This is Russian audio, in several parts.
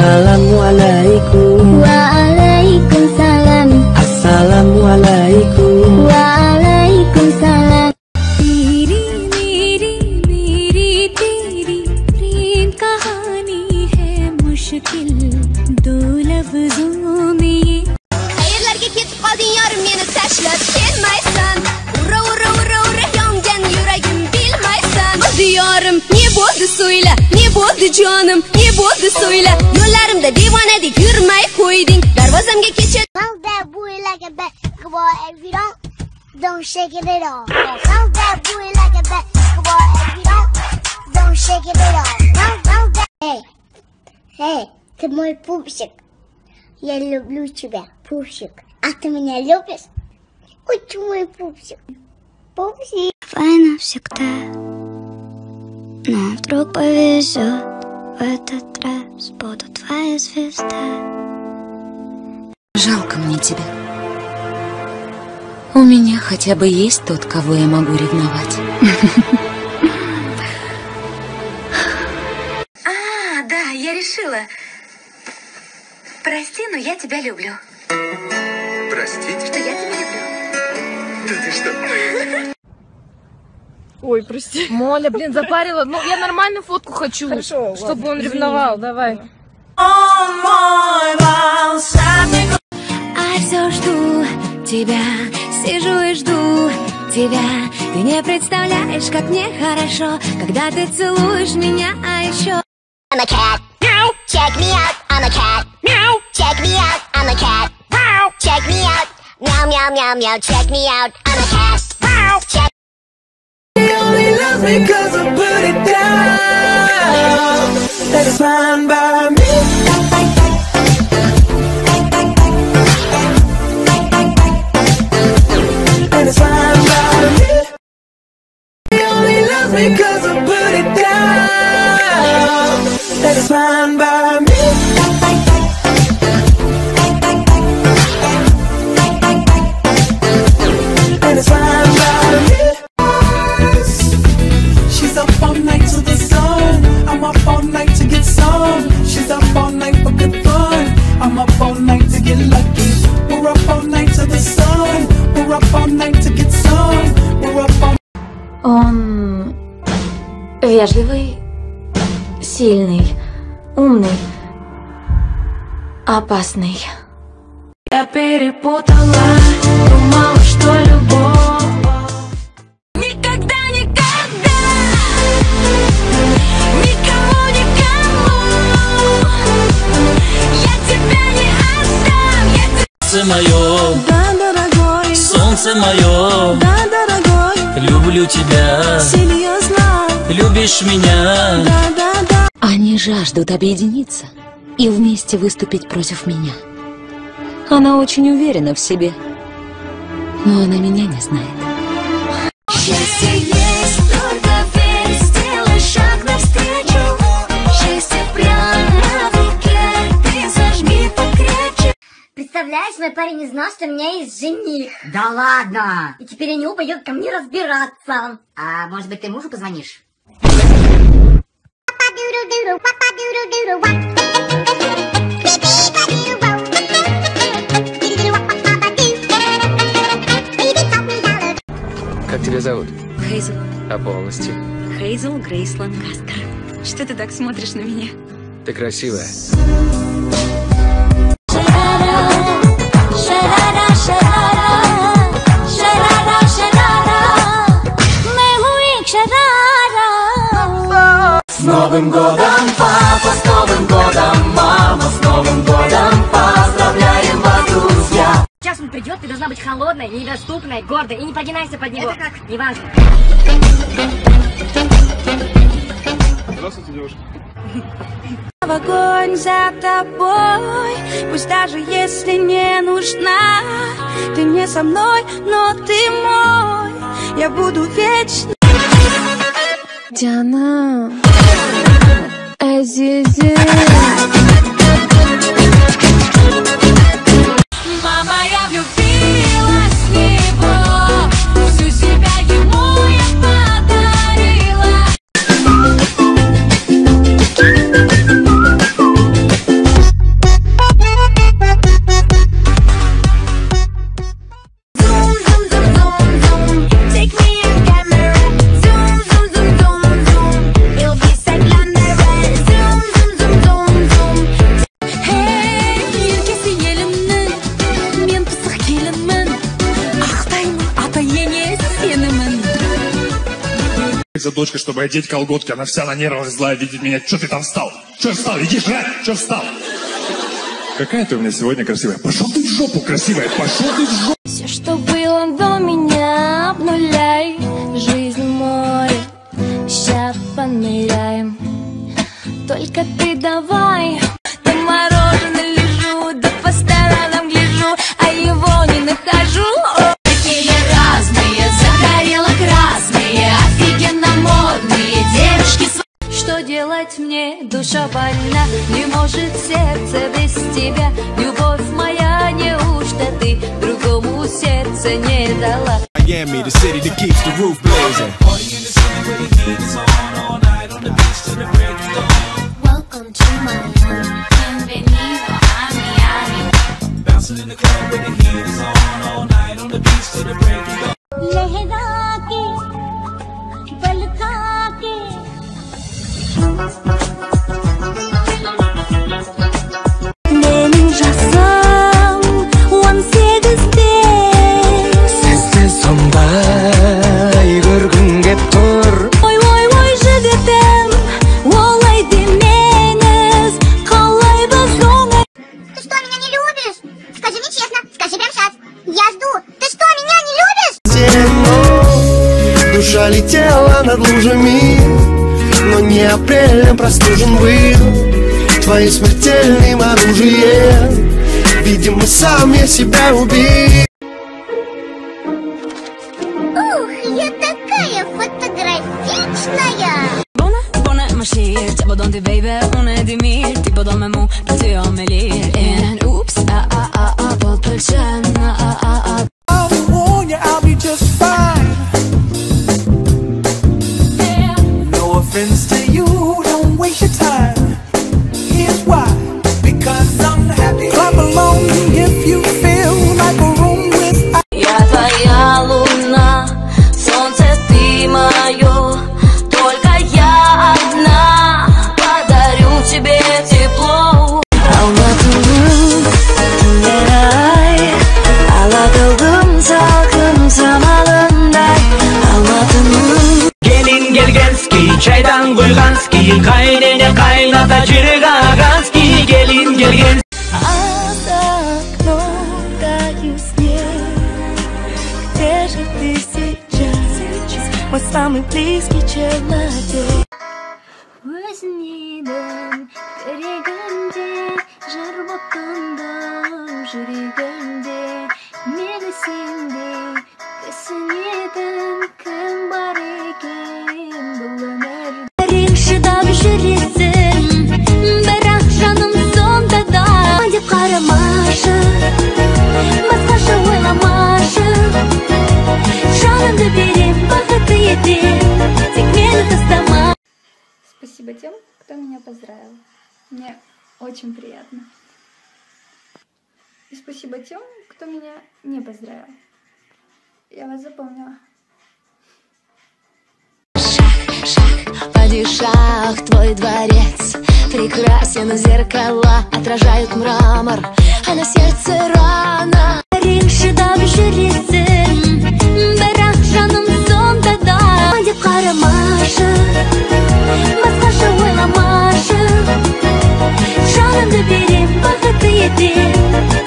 Assalamualaikum. Waalaikumsalam. Assalamualaikum. Waalaikumsalam. तेरी मेरी मेरी तेरी प्रेम कहानी है मुश्किल दो लफ्जों में ये. Hayırlarga ketib qolding yorim meni tashlab kelmaysan. Ura ura ura ura yongan yuragim bilmaysan. Diyorim ne bo'ldi so'yla, ne bo'ldi jonim, ne bo'ldi so'yla. Yo'llarimda devonadek yurmay qo'yding. Darvozamga kechib. Bounce that booty like a basketball. If you don't shake it at all. Bounce that booty like a basketball. If you don't shake it at all. Bounce that. Hey, ты мой пупсик. Я люблю тебя, пупсик. А ты меня любишь? Ой, ты мой пупсик. Пупсик. Файна всегда. Но вдруг повезет. В этот раз буду твоя звезда. Жалко мне тебя. У меня хотя бы есть тот, кого я могу ревновать. Да, я решила. Прости, но я тебя люблю. Простите? Что я тебя люблю. Да ты что? Ой, прости. Моля, блин, запарила. Ну, я нормальную фотку хочу. Хорошо, чтобы он ревновал. Давай. А все жду тебя, сижу и жду тебя. Ты не представляешь, как мне хорошо, когда ты целуешь меня, а еще. I'm a cat. Meow. Check me out. I'm a cat. Meow. Check me out. I'm a cat. Meow. Check me out. Meow meow meow meow. Check me out. I'm a cat. Meow. Check. He only loves me 'cause I put it down. That is fine by me. That is fine by me. He only loves me 'cause I put it down. That is fine by me. That is fine by me. She's up all night to the sun. I'm up all night to get some. She's up all night for good fun. I'm up all night to get lucky. We're up all night to the sun. We're up all night to get some. We're up all. Он вежливый, сильный, умный, опасный. Я перепутала, думала, что любовь. Никогда, никогда, никому, никому. Я тебя не отдам, я тебя... Солнце мое, Да, дорогой, солнце мое, да, дорогой, люблю тебя, серьезно, любишь меня. да, да, да. Они жаждут объединиться и вместе выступить против меня. Она очень уверена в себе, но она меня не знает. Счастье есть, только верь, сделай шаг навстречу. Счастье прямо в руке, ты зажми покрепче. Представляешь, мой парень не знал, что у меня есть жених. Да ладно. И теперь они оба идут ко мне разбираться. А может быть, ты мужу позвонишь? Как тебя зовут? Хейзел. А полностью? Хейзел Грейс Ланкастер. Что ты так смотришь на меня? Ты красивая. С Новым годом, папа, с Новым годом, мама, с Новым годом, поздравляем вас, друзья. Сейчас он придет, ты должна быть холодной, недоступной, гордой и не прогинайся под него. Это как? Неважно. Здравствуйте, девушка. В огонь за тобой, пусть даже если не нужна. Ты не со мной, но ты мой, я буду вечно. Диана. Азизи. Мама, я влюбилась в него, всю себя ему я подарила. за дочкой, чтобы одеть колготки. Она вся на нервах злая, видит меня. Че ты там встал? Че встал? Иди жрать! Че встал? Какая ты у меня сегодня красивая. Пошел ты в жопу, красивая. Пошел ты в жопу. Все, что было до меня, обнуляй. Жизнь море, ща поныряем. Только ты давай. На мороженое лежу, да по сторонам гляжу, а его не нахожу. Такие разные, загорело-красные, офигенно модные девушки. Что делать мне? Душа больна, не может сердце без тебя. Любовь моя, неужто ты другому сердце не дала? Miami, the city that keeps the roof blazing. Welcome to Miami. Bienvenido a Miami. Bouncing in the club with the heat is on all night on the beach till the break of dawn. लहरा के बलखा के Benim жасым 18'de Сізді сондай көргім кеп тұр. Ой, жігітім, олай демеңіз, қалайбыз оңай. Ты что, меня не любишь? Скажи мне честно, скажи прямо сейчас. Я жду. Ты что, меня не любишь? Душа летела над лужами, но не апрелем простужен был твоим смертельным оружием. Видимо, сам я себя убил. Ух, я такая фотографичная. Bonne marscherar, jag var till baby, hon är till mer. Typ av dem med mo, plötsligt jag med ler. En oops, på pulsen, I'll warn you, I'll be just fine. No offense to you, don't waste your time. Here's why, because I'm happy. Clap along if you feel like a room with. Я твоя луна, солнце ты мое, только я одна подарю тебе тепло. Алматының түндері-ай, алатылдым салқын самалындай. Алматының Gelin gelgenski, çaydan koyganski, kaynene kaynata çırıgaganski. Gelin gelgenski. за окном таю снег. Где же ты сейчас, мой самый близкий человек? Өзіңнен керегімде, жыр боп тұндым жүрегімде. Мені сендей түсінетін кім бар екен бұл өмірде? Шыдап жүресің, бірақ жаным сонда да деп қарамашы, басқаша ойламашы. Жанымды берем, бақытты етем, тек мені тастама. Спасибо тем, кто меня поздравил. Мне очень приятно. И спасибо тем, кто меня не поздравил. Я вас запомнила. Падишах, твой дворец прекрасен, зеркала отражают мрамор, а на сердце рана. Шыдап жүресің, бірақ жаным сонда да деп қарамашы, басқаша ойламашы. Жанымды берем, бақытты етем,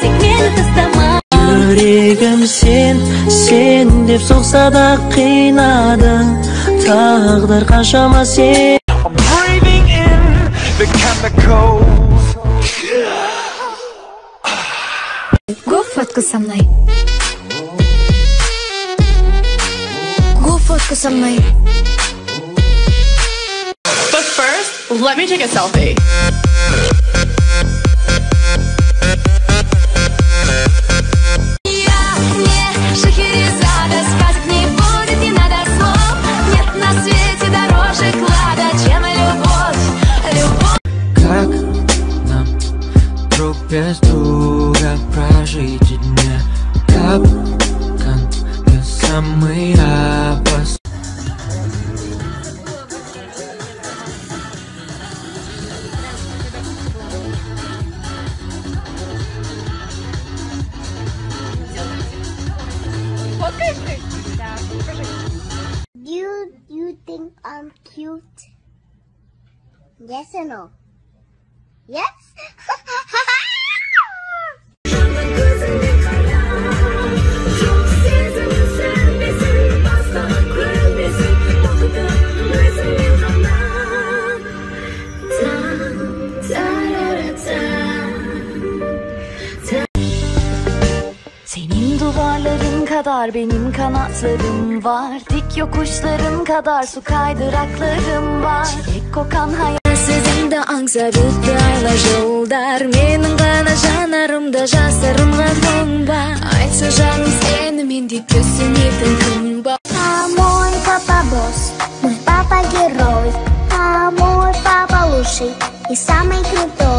тек мені тастама. Жүрегім сен деп соқса да қинадың, тағдыр қаншама сен. I'm breathing in the chemicals. Го фотку со мной. Го фотку со мной. But first, let me take a selfie. Я не Шахерезада, сказок не будет, не надо слов. Нет на свете дороже клада, чем любовь, любовь. Как нам друг без друга прожить дня? Капкан, ты самый опасный. Do you think I Yes or no? Yes? Senin duvarların kadar benim kanatlarım var. Dik yokuşların kadar su kaydıraklarım var. Çilek kokan hayat сезімді аңсап айлы жолдар. Менің ғана жанарымда жасырынға мұң бар. Айтшы жаным сені мендей түсінетін кім бар? А мой папа босс, мой папа герой, а мой папа лучший и самый крутой.